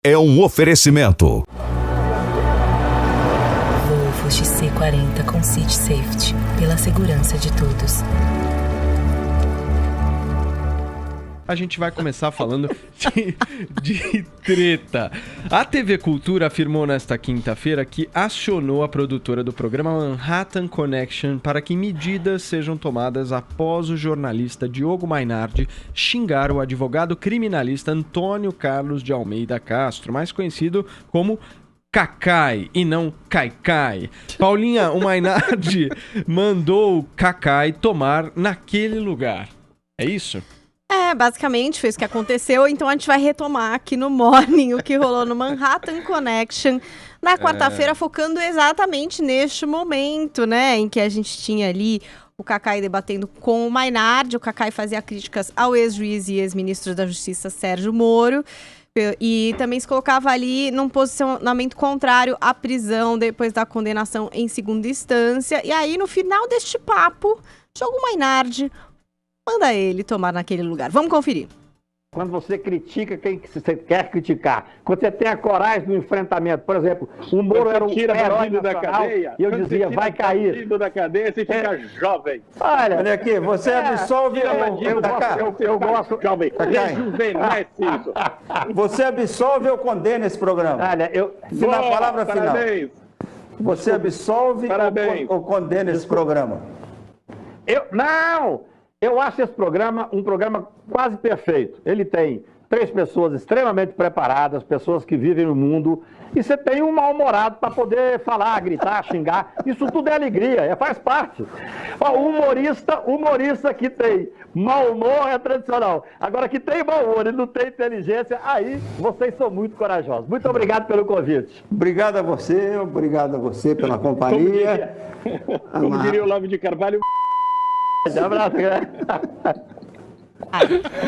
é um oferecimento. Volvo XC40 com City Safety, pela segurança de todos. A gente vai começar falando de treta. A TV Cultura afirmou nesta quinta-feira que acionou a produtora do programa Manhattan Connection para que medidas sejam tomadas após o jornalista Diogo Mainardi xingar o advogado criminalista Antônio Carlos de Almeida Castro, mais conhecido como Cacai e não Caicai. Paulinha, o Mainardi mandou o Cacai tomar naquele lugar. É isso? Basicamente foi isso que aconteceu, então a gente vai retomar aqui no Morning o que rolou no Manhattan Connection na quarta-feira, focando exatamente neste momento, né, em que a gente tinha ali o Cacai debatendo com o Mainardi. O Cacai fazia críticas ao ex-juiz e ex-ministro da Justiça Sérgio Moro e também se colocava ali num posicionamento contrário à prisão depois da condenação em segunda instância. E aí, no final deste papo, Diogo Mainardi manda ele tomar naquele lugar. Vamos conferir. Quando você critica quem você quer criticar, quando você tem a coragem do enfrentamento, por exemplo, o Moro era um herói da cadeia, e eu dizia, vai cair. Da cadeia, você fica jovem. Olha aqui, você absolve eu gosto, jovem, rejuvenesce isso. Você absolve ou condena esse programa? Olha, Na palavra final. Parabéns. Você absolve ou condena esse programa? Eu acho esse programa um programa quase perfeito. Ele tem 3 pessoas extremamente preparadas, pessoas que vivem no mundo, e você tem um mal-humorado para poder falar, gritar, xingar. Isso tudo é alegria, faz parte. O humorista que tem mau humor é tradicional. Agora, que tem mau humor e não tem inteligência, aí vocês são muito corajosos. Muito obrigado pelo convite. Obrigado a você pela companhia. Como diria o Olavo de Carvalho... Um abraço,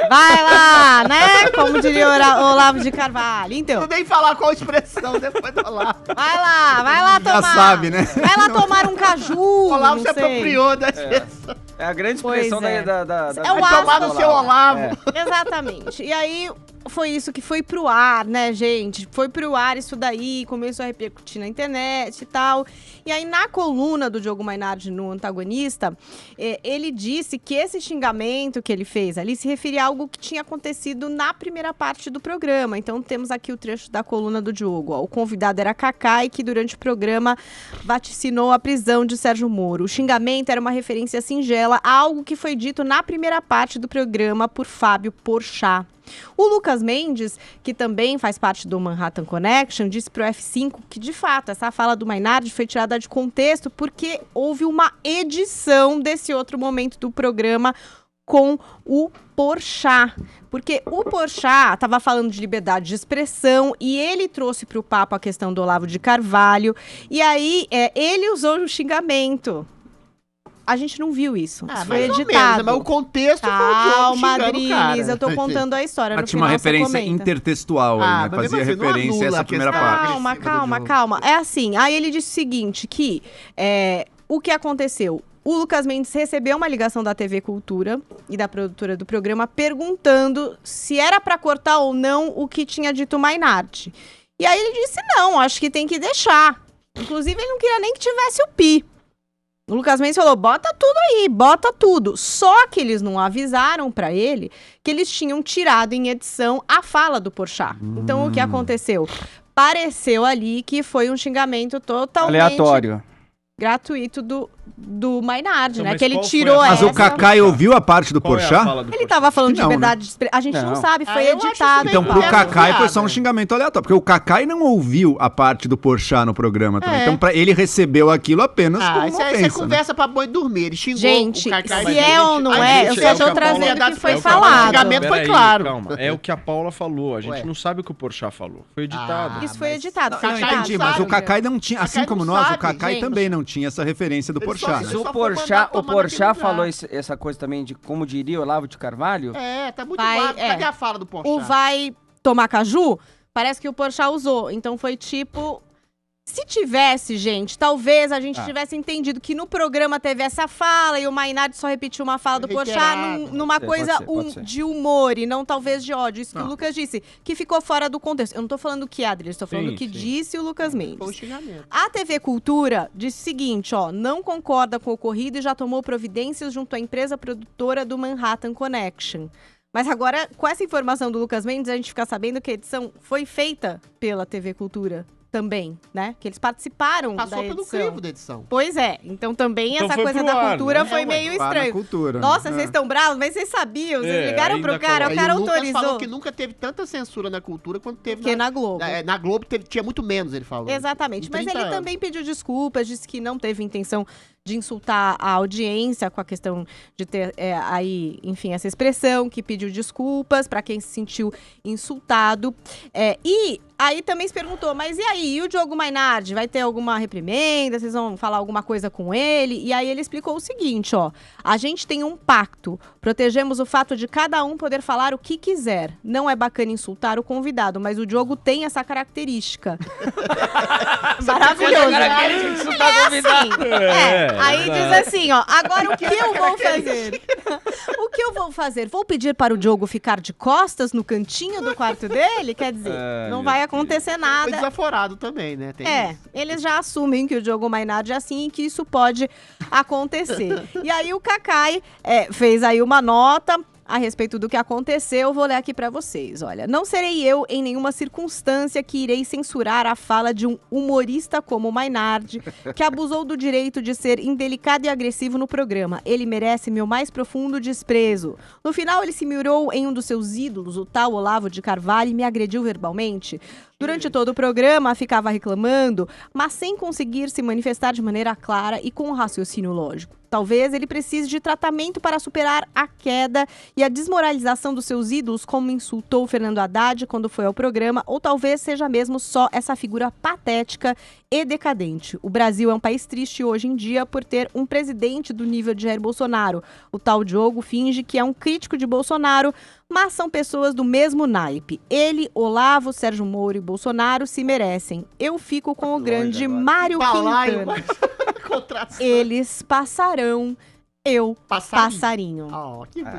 Vai lá, né? Como diria o Olavo de Carvalho. Então, não nem falar qual expressão depois do Olavo. Vai lá tomar. Já sabe, né? Vai lá tomar um caju. O Olavo se apropriou da expressão. É a grande expressão da É o tomar no seu Olavo. Exatamente. E aí, foi isso que foi pro ar, né, gente? Foi pro ar isso daí, começou a repercutir na internet e tal. E aí, na coluna do Diogo Mainardi no Antagonista, ele disse que esse xingamento que ele fez ali se referia a algo que tinha acontecido na primeira parte do programa. Então, temos aqui o trecho da coluna do Diogo. O convidado era Cacai, que durante o programa vaticinou a prisão de Sérgio Moro. O xingamento era uma referência singela a algo que foi dito na primeira parte do programa por Fábio Porchat. O Lucas Mendes, que também faz parte do Manhattan Connection, disse pro F5 que, de fato, essa fala do Mainardi foi tirada de contexto porque houve uma edição desse outro momento do programa com o Porchat. Porque o Porchat estava falando de liberdade de expressão e ele trouxe para o papo a questão do Olavo de Carvalho. E aí, ele usou o xingamento. A gente não viu isso. Isso foi editado. Mas o contexto foi o Diogo xingando o cara. Eu tô contando a história. No tinha uma referência intertextual aí, né? Fazia assim, referência a essa primeira parte. Calma. É assim, aí ele disse o seguinte, que o que aconteceu? O Lucas Mendes recebeu uma ligação da TV Cultura e da produtora do programa perguntando se era para cortar ou não o que tinha dito o Mainardi. E aí ele disse não, acho que tem que deixar. Inclusive ele não queria nem que tivesse o pi. O Lucas Mendes falou, bota tudo aí, bota tudo. Só que eles não avisaram pra ele que eles tinham tirado em edição a fala do Porchat. Então, o que aconteceu? Pareceu ali que foi um xingamento totalmente... aleatório. Gratuito do Mainardi, Então, né? Que ele tirou Mas o Cacai ouviu a parte do Porchat? Ele tava falando de liberdade de expressão. A gente não sabe, foi editado. Então, pro Cacai foi só um xingamento aleatório. Porque o Cacai não ouviu a parte do Porchat no programa também. Então, ele recebeu aquilo apenas como uma ofensa. Isso é conversa pra boi dormir. Ele xingou gente, o Cacai. Se é ou não é, eu só tô trazendo o que foi falado. O xingamento foi claro. Calma, é o que a Paula falou. A gente não sabe o que o Porchat falou. Foi editado. Isso foi editado. Não, entendi, mas o Cacai não tinha, assim como nós, o Cacai também não tinha essa referência do Porchat. Mas o Porchat falou essa coisa também de como diria o Olavo de Carvalho? Tá muito vago. Cadê a fala do Porchat? O vai tomar caju, parece que o Porchat usou. Então foi tipo, Se tivesse, gente, talvez a gente tivesse entendido que no programa teve essa fala e o Mainardi só repetiu uma fala do Porchat numa coisa de humor e não talvez de ódio. Isso que o Lucas disse, que ficou fora do contexto. Eu não tô falando que é, Adriano, estou falando que disse o Lucas Mendes. A TV Cultura disse o seguinte, não concorda com o ocorrido e já tomou providências junto à empresa produtora do Manhattan Connection. Mas agora, com essa informação do Lucas Mendes, a gente fica sabendo que a edição foi feita pela TV Cultura. Também, né? Que eles participaram da edição. Passou pelo crivo da edição. Pois é. Então também essa coisa da cultura foi meio estranho. Cultura, Nossa, vocês estão bravos, mas vocês sabiam? Vocês ligaram pro cara, o cara autorizou. Lucas falou que nunca teve tanta censura na cultura quanto teve na Globo. Na Globo tinha muito menos, ele falou. Exatamente. Mas ele também pediu desculpas, disse que não teve intenção de insultar a audiência com a questão de ter aí, enfim, essa expressão, que pediu desculpas para quem se sentiu insultado. E aí também se perguntou, mas e aí, e o Diogo Mainardi? Vai ter alguma reprimenda? Vocês vão falar alguma coisa com ele? E aí ele explicou o seguinte, a gente tem um pacto, protegemos o fato de cada um poder falar o que quiser. Não é bacana insultar o convidado, mas o Diogo tem essa característica. Maravilhoso. Aí diz assim, agora o que eu vou fazer? O que eu vou fazer? Vou pedir para o Diogo ficar de costas no cantinho do quarto dele? Quer dizer, não vai acontecer nada. Foi desaforado também, né? Eles já assumem que o Diogo Mainardi é assim e que isso pode acontecer. E aí o Cacai fez aí uma nota a respeito do que aconteceu, vou ler aqui pra vocês. Olha, não serei eu em nenhuma circunstância que irei censurar a fala de um humorista como o Mainardi, que abusou do direito de ser indelicado e agressivo no programa. Ele merece meu mais profundo desprezo. No final, ele se mirou em um dos seus ídolos, o tal Olavo de Carvalho, e me agrediu verbalmente. Durante todo o programa, ficava reclamando, mas sem conseguir se manifestar de maneira clara e com um raciocínio lógico. Talvez ele precise de tratamento para superar a queda e a desmoralização dos seus ídolos, como insultou Fernando Haddad quando foi ao programa, ou talvez seja mesmo só essa figura patética e decadente. O Brasil é um país triste hoje em dia por ter um presidente do nível de Jair Bolsonaro. O tal Diogo finge que é um crítico de Bolsonaro, mas são pessoas do mesmo naipe. Ele, Olavo, Sérgio Moro e Bolsonaro se merecem. Eu fico com o grande Mário Quintana. Eles passarão, eu passarinho.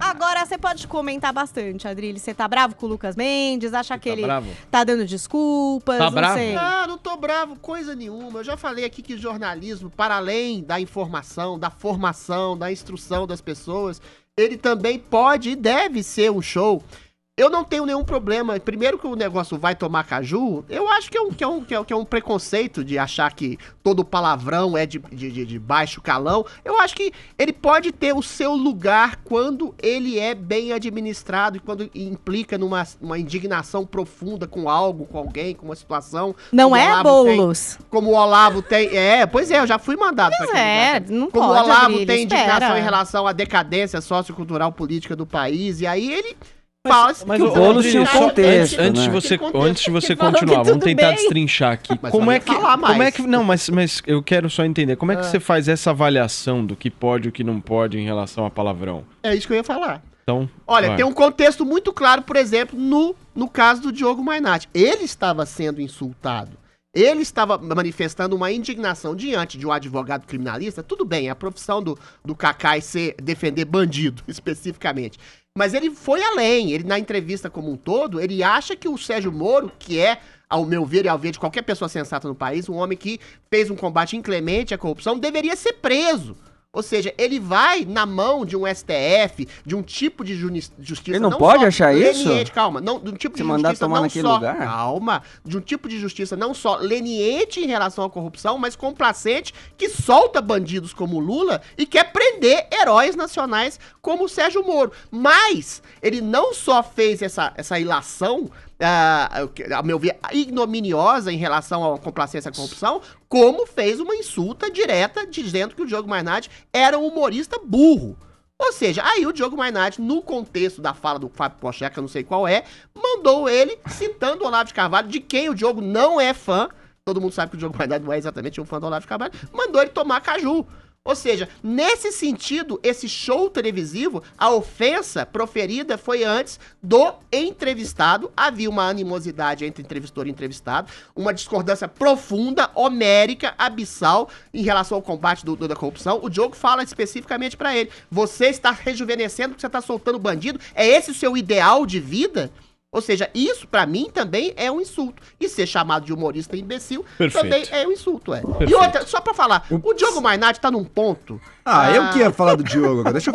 Agora você pode comentar bastante, Adrilho. Você tá bravo com o Lucas Mendes? Acha que ele tá dando desculpas? Tá bravo? Sei. Não tô bravo, coisa nenhuma. Eu já falei aqui que o jornalismo, para além da informação, da formação, da instrução das pessoas, ele também pode e deve ser um show. Eu não tenho nenhum problema. Primeiro que o negócio vai tomar caju, eu acho que é um preconceito de achar que todo palavrão é de baixo calão. Eu acho que ele pode ter o seu lugar quando ele é bem administrado e quando implica numa indignação profunda com algo, com alguém, com uma situação. Não é, Boulos? Como o Olavo tem... Pois é, eu já fui mandado pra aquele lugar. Não como pode, o Olavo Adrilho, tem indignação espera. em relação à decadência sociocultural política do país, e aí ele... Mas o Boulos tinha um contexto, antes de você continuar, vamos tentar destrinchar aqui. Como é que não, mas eu quero só entender, como é que você faz essa avaliação do que pode e o que não pode em relação a palavrão? É isso que eu ia falar. Então, olha, tem um contexto muito claro, por exemplo, no caso do Diogo Mainardi. Ele estava sendo insultado. Ele estava manifestando uma indignação diante de um advogado criminalista. Tudo bem, é a profissão do Cacai defender bandido, especificamente. Mas ele foi além. Ele, na entrevista como um todo, ele acha que o Sérgio Moro, que é, ao meu ver e ao ver de qualquer pessoa sensata no país, um homem que fez um combate inclemente à corrupção, deveria ser preso. Ou seja, ele vai na mão de um STF, de um tipo de justiça... Ele não pode achar isso? Calma, não, de um tipo de mandar justiça tomar não naquele só... lugar? Calma, de um tipo de justiça não só leniente em relação à corrupção, mas complacente, que solta bandidos como Lula e quer prender heróis nacionais como o Sérgio Moro. Mas ele não só fez essa ilação... a meu ver, ignominiosa em relação à complacência à corrupção, como fez uma insulta direta dizendo que o Diogo Mainardi era um humorista burro. Ou seja, aí o Diogo Mainardi, no contexto da fala do Fábio Porchat, que eu não sei qual mandou ele, citando o Olavo de Carvalho, de quem o Diogo não é fã, todo mundo sabe que o Diogo Mainardi não é exatamente um fã do Olavo de Carvalho, mandou ele tomar caju. Ou seja, nesse sentido, esse show televisivo, a ofensa proferida foi antes do entrevistado. Havia uma animosidade entre entrevistador e entrevistado, uma discordância profunda, homérica, abissal em relação ao combate da corrupção. O Diogo fala especificamente pra ele: você está rejuvenescendo porque você está soltando bandido? É esse o seu ideal de vida? Ou seja, isso pra mim também é um insulto. E ser chamado de humorista imbecil também é um insulto, Perfeito. E outra, só pra falar, o Diogo Mainardi tá num ponto... eu que ia falar do Diogo agora. Deixa eu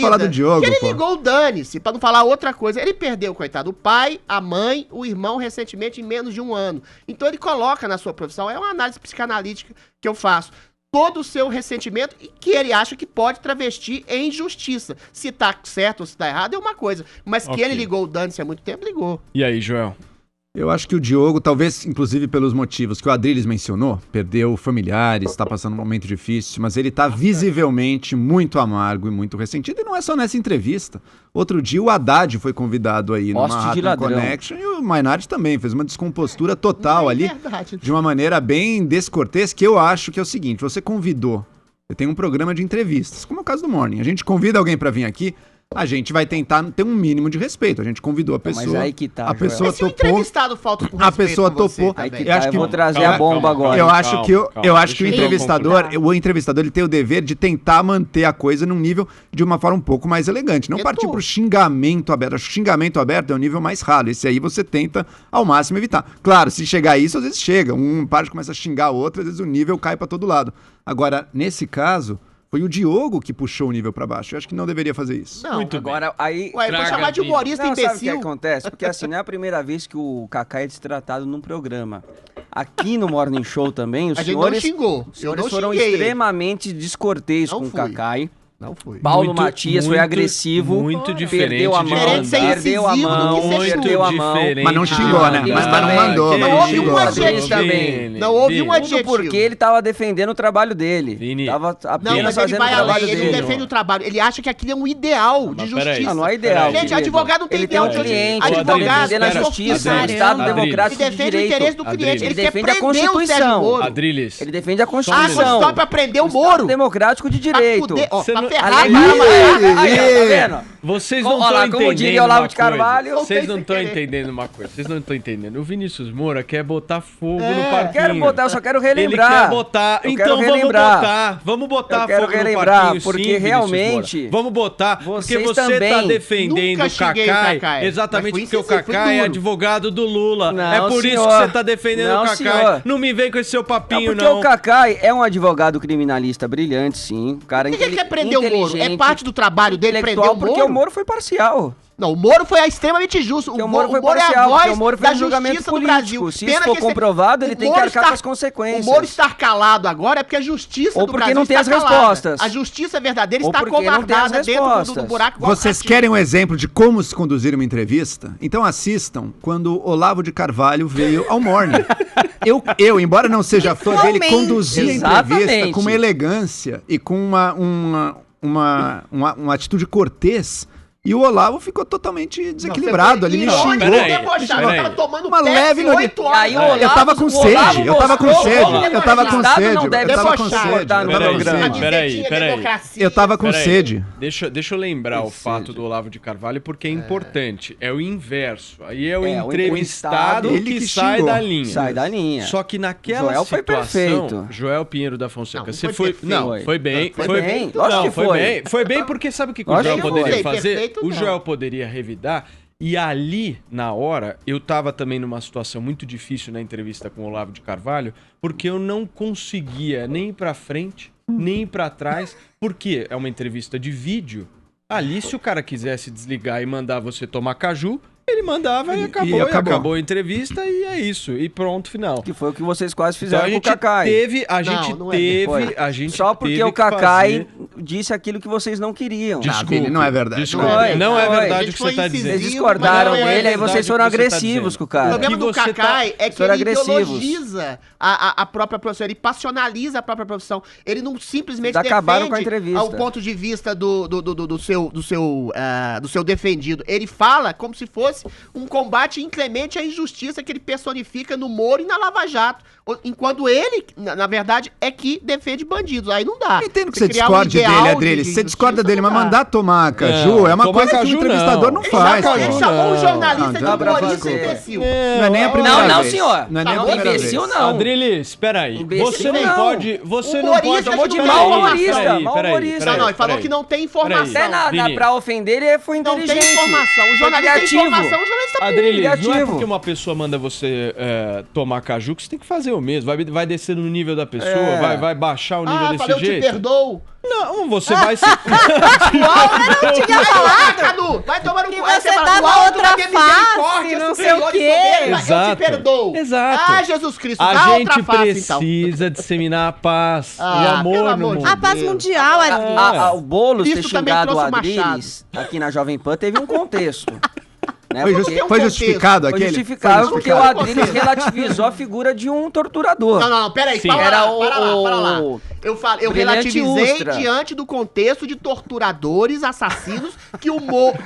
falar do Diogo, que ele ligou o dane-se, pra não falar outra coisa. Ele perdeu, coitado, o pai, a mãe, o irmão recentemente em menos de um ano. Então ele coloca na sua profissão, é uma análise psicanalítica que eu faço, todo o seu ressentimento e que ele acha que pode travestir em justiça. Se tá certo ou se tá errado é uma coisa, mas que ele ligou o dane-se há muito tempo, ligou. E aí, Joel? Eu acho que o Diogo, talvez, inclusive pelos motivos que o Adriles mencionou, perdeu familiares, está passando um momento difícil, mas ele está visivelmente muito amargo e muito ressentido, e não é só nessa entrevista. Outro dia o Haddad foi convidado aí no Manhattan Connection, e o Mainardi também fez uma descompostura total ali, de uma maneira bem descortês, que eu acho que é o seguinte: você convidou, você tem um programa de entrevistas, como é o caso do Morning, a gente convida alguém para vir aqui, a gente vai tentar ter um mínimo de respeito. A gente convidou a pessoa. Mas aí que tá, a pessoa topou. Entrevistado falta com respeito, a pessoa topou. Aí que tá, eu vou trazer a bomba agora. Eu acho que o entrevistador ele tem o dever de tentar manter a coisa num nível de uma forma um pouco mais elegante. Não partir pro xingamento aberto. Acho que xingamento aberto é um nível mais raro. Esse aí você tenta ao máximo evitar. Claro, se chegar a isso, às vezes chega. Um parte começa a xingar o outro, às vezes o nível cai pra todo lado. Agora, nesse caso, foi o Diogo que puxou o nível pra baixo. Eu acho que não deveria fazer isso. Não, muito agora, aí... Ué, vou chamar de humorista não, imbecil. Sabe o que acontece? Porque assim, não é a primeira vez que o Kaká é destratado num programa. Aqui no Morning Show também, os senhores foram extremamente descortês com o Kaká. Não foi. Paulo Matias foi agressivo. Muito diferente. Perdeu a mão. Perdeu a mão. Mas não xingou, né? Mas não mandou. Não houve um adjetivo. Não houve um adjetivo. Porque ele tava defendendo o trabalho dele. Vini. Tava Não, apenas mas ele fazendo o vai trabalho além, ele dele. não defende o trabalho. Ele acha que aquilo é um ideal de justiça. Não é ideal. Gente, advogado não tem ele tem um ideal de cliente, justiça. ele tá Advogado defendendo a justiça, o Estado democrático ele de defende o direito. interesse do cliente. Ele Ele quer defende a prender o Sérgio Constituição. Moro. Adriles. Ele defende a Ah, Constituição. só pra prender o Estado Moro. democrático de direito. Ó, Você pra não- ferrar, Aí, cara, aí, tá vendo? Vocês não Olha estão lá, entendendo. como diria Olavo de uma coisa. Carvalho. Vocês não sem estão querer. entendendo uma coisa. Vocês não estão entendendo. O Vinícius Moura quer botar fogo no parquinho. Quero botar, eu só quero Ele relembrar. quer botar. Eu Então quero vamos relembrar. botar. Vamos botar Eu quero fogo no relembrar, parquinho, porque sim, Vinícius realmente Moura. Vamos botar. Porque vocês você também tá defendendo nunca o xinguei o Kaká. Kaká. Exatamente Mas porque fui o Kaká duro. é advogado do Lula. Não, é por isso senhor. que você tá defendendo Não, o Kaká. senhor. Não me vem com esse seu papinho, Porque não. o Kaká é um advogado criminalista brilhante, sim. Cara Por que ele quer prender o Moro? É parte do trabalho dele prender o Moro? Porque o Moro foi parcial. Não, o Moro foi extremamente justo. Porque o Moro foi é a parcial, porque o voz Moro da fez um julgamento justiça no político. Brasil. Se isso for que comprovado, ele o tem que Moro arcar com as consequências. O Moro estar calado agora é porque a justiça Ou do porque Brasil não tem está as calada. respostas. A justiça verdadeira Ou está porque não tem as covardada dentro do respostas. buraco. igual Vocês ratinho. querem um exemplo de como se conduzir uma entrevista? Então assistam quando Olavo de Carvalho veio ao Morning. Eu, embora não seja fã dele, conduzi a entrevista Exatamente. com uma elegância e com uma atitude cortês. E o Olavo ficou totalmente desequilibrado. Ali me xingou. Tava tomando Uma leve Pepsi 8 horas. Aí o Olavo- Eu tava com o sede, Olavo eu tava com mostrou sede, como eu tava com Estado sede, não deve eu tava com debochar, sede, cortar eu no tava com programa. sede. Peraí. Eu tava com Peraí. sede. Deixa eu lembrar o fato do Olavo de Carvalho, porque é importante. É o inverso. Aí é o o entrevistado entrevistado que que sai xingou. da linha. Sai da linha. Só que naquela Joel foi situação... perfeito. Joel Pinheiro da Fonseca, Não, você foi foi... perfeito. Não, foi bem. Foi bem, lógico Não, que foi foi. bem. Foi bem porque sabe o que o Lógico Joel que poderia foi. fazer? Perfeito, O não. Joel poderia revidar. E ali, na hora, eu tava também numa situação muito difícil na entrevista com o Olavo de Carvalho, porque eu não conseguia nem ir pra frente, nem ir pra trás, porque é uma entrevista de vídeo. Ali, se o cara quisesse desligar e mandar você tomar caju, ele mandava e acabou. E acabou a entrevista e é isso. E pronto, final. Que foi o que vocês quase Então fizeram a com o gente Kaká. teve, Foi. a gente Só porque teve o que Kaká fazer- disse aquilo que vocês não queriam. Vini, não é verdade. Desculpa, Foi, não é foi. verdade A o gente que você tá foi dizendo. Vocês incisivo, discordaram mas não é dele, aí verdade vocês o foram que você tá agressivos dizendo. com o O cara. problema que do você Kaká é que foram ele agressivos. ideologiza a própria profissão, ele passionaliza a própria profissão. Ele não simplesmente Eles acabaram com a entrevista. ao ponto de vista do seu defendido. Ele fala como se fosse fosse um combate inclemente à injustiça que ele personifica no Moro e na Lava Jato. Enquanto ele, na verdade, é que defende bandidos. Aí não dá. Eu entendo que você discorde dele, Adriles. Você discorda dele, mas mandar tomar caju é uma coisa que o entrevistador não faz. Ele chamou um jornalista de humorista imbecil. Não é nem a primeira vez. Não, senhor. Não é nem a primeira vez. Imbecil, não. Adriles, peraí. Você não pode... Você não pode... Chamou de mau humorista. Não, ele falou que não tem informação. Até pra ofender, ele foi inteligente. Não tem informação. O jornalista tem informação, o jornalista Adriles, não é porque uma pessoa manda você tomar caju que você tem que fazer o mesmo. Vai descer no nível da pessoa, vai baixar o nível desse jeito. Eu te perdoo. Não, você vai se... Eu não tinha falado. Cadu, vai tomar no cu. Você tá na outra face, não sei o quê. Exato. Eu te perdoo. Exato. Ah, Jesus Cristo, a dá gente outra face, então. precisa disseminar a paz, o amor no mundo. A paz mundial, Adriles. O Boulos ter Isso também xingado o trouxe o Adriles aqui na Jovem Pan teve um contexto. Né? Foi justificado aquele? Foi justificado porque o Adriles relativizou a figura de um torturador. Não, peraí, para lá. Eu relativizei diante do contexto de torturadores, assassinos, que o Boulos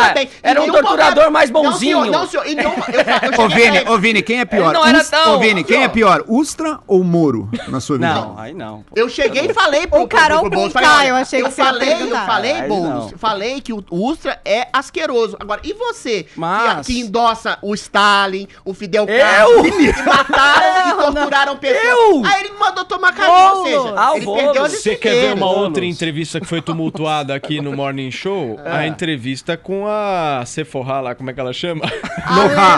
também. Era um torturador mais bonzinho. Não, senhor. Ô, Vini, quem é pior? Não era tão... Ô, Vini, quem é pior? Ustra ou Moro, na sua visão? Não, aí não. Eu cheguei e falei pro Carol Boulos. Eu achei que você ia perguntar. Eu falei, Boulos, falei que o Ustra é asqueroso. Agora, e você? Que endossa o Stalin, o Fidel Castro, que mataram e torturaram pessoas. Aí ele me mandou tomar caju, ou seja, ele perdeu as Você quer ver uma outra entrevista que foi tumultuada aqui no Morning Show? A entrevista com a Sephora lá, como é que ela chama? Lohá.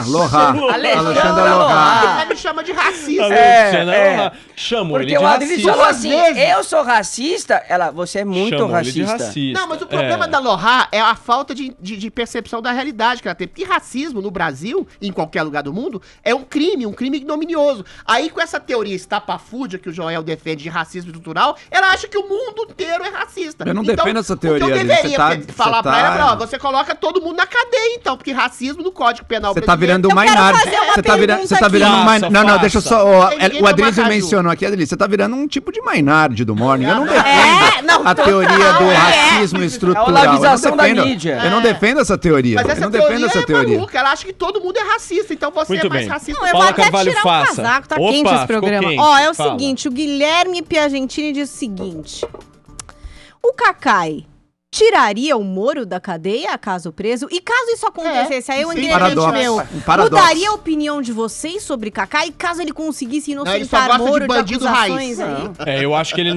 Alexandra Lohá. Ela me chama de racista. Lohá. Chamou ele de racista. Porque o Adriles falou assim, eu sou racista. Você é muito racista. Não, mas o problema da Lohá é a falta de percepção da realidade que ela tem. Porque racismo no Brasil, em qualquer lugar do mundo, é um crime ignominioso. Aí com essa teoria estapafúrdia que o Joel defende de racismo estrutural, ela acha que o mundo inteiro é racista. Eu não defendo essa teoria. O que eu deveria falar pra ela, você coloca todo mundo na cadeia, então, porque racismo no Código Penal brasileiro... Você tá virando um Maynard. Você tá virando um Maynard. Não, deixa eu só... O Adriles mencionou aqui, Adriles, você tá virando um tipo de Maynard do Morning. Eu não defendo a teoria do racismo estrutural. É a lavização da mídia. Eu não defendo essa teoria. Mas essa teoria é maluca, ela acha que todo mundo é racista, então você muito é mais bem. racista. Não, eu vou até tirar um casaco, tá quente esse programa. É o seguinte, o Guilherme Piagentini diz o seguinte, o Cacai tiraria o Moro da cadeia, caso preso? E caso isso acontecesse, aí o ingrediente meu, mudaria a opinião de vocês sobre Cacai, caso ele conseguisse inocentar Moro de acusações aí? Eu acho que ele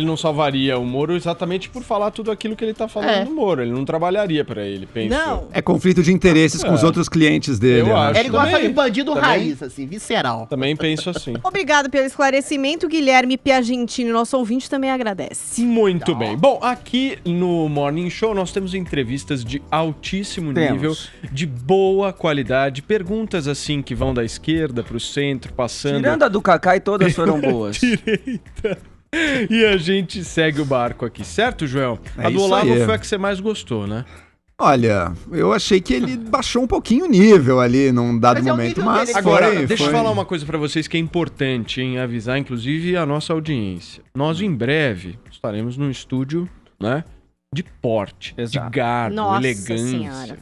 não salvaria o Moro exatamente por falar tudo aquilo que ele tá falando do Moro. Ele não trabalharia pra ele, penso. Não. É conflito de interesses com os outros clientes dele. Eu acho. Ele gosta de bandido raiz, assim, visceral. Também penso assim. Obrigado pelo esclarecimento, Guilherme Piagentini, nosso ouvinte, também agradece. Muito bem. Bom, aqui no Morning Show nós temos entrevistas de altíssimo nível, de boa qualidade, perguntas assim que vão da esquerda pro centro, passando... Tirando a do Cacai, todas foram boas. Direita. E a gente segue o barco aqui, certo, Joel? A do Olavo foi a que você mais gostou, né? Olha, eu achei que ele baixou um pouquinho o nível ali num dado momento, mas agora, deixa eu falar uma coisa pra vocês que é importante, hein, avisar inclusive a nossa audiência. Nós em breve estaremos num estúdio, né, de porte, de garbo, elegância. Senhora.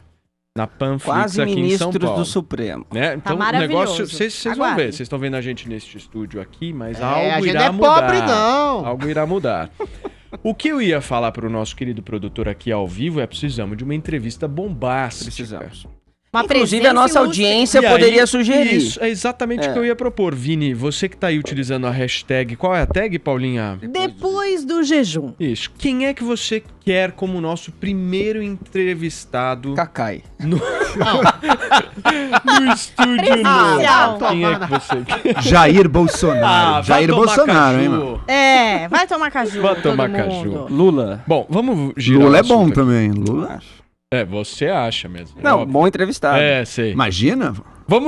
Na Panflix aqui em São Paulo. Do Supremo. Né? Então tá o negócio, vocês vão ver, vocês estão vendo a gente neste estúdio aqui, mas algo irá mudar. Pobre, não. Algo irá mudar. O que eu ia falar para o nosso querido produtor aqui ao vivo é precisamos de uma entrevista bombástica. Precisamos. Inclusive a nossa audiência poderia sugerir. Isso é exatamente o que eu ia propor. Vini, você que tá aí utilizando a hashtag, qual é a tag, Paulinha? Depois do jejum. Isso. Quem é que você quer como nosso primeiro entrevistado? Cacai. No estúdio novo. Quem é que você quer? Jair Bolsonaro. Jair Bolsonaro, hein, mano? Vai tomar caju. Vai tomar caju. Lula. Bom, vamos girar. Lula é bom também. Lula. Você acha mesmo. Não, bom entrevistado. Sei. Imagina. Vamos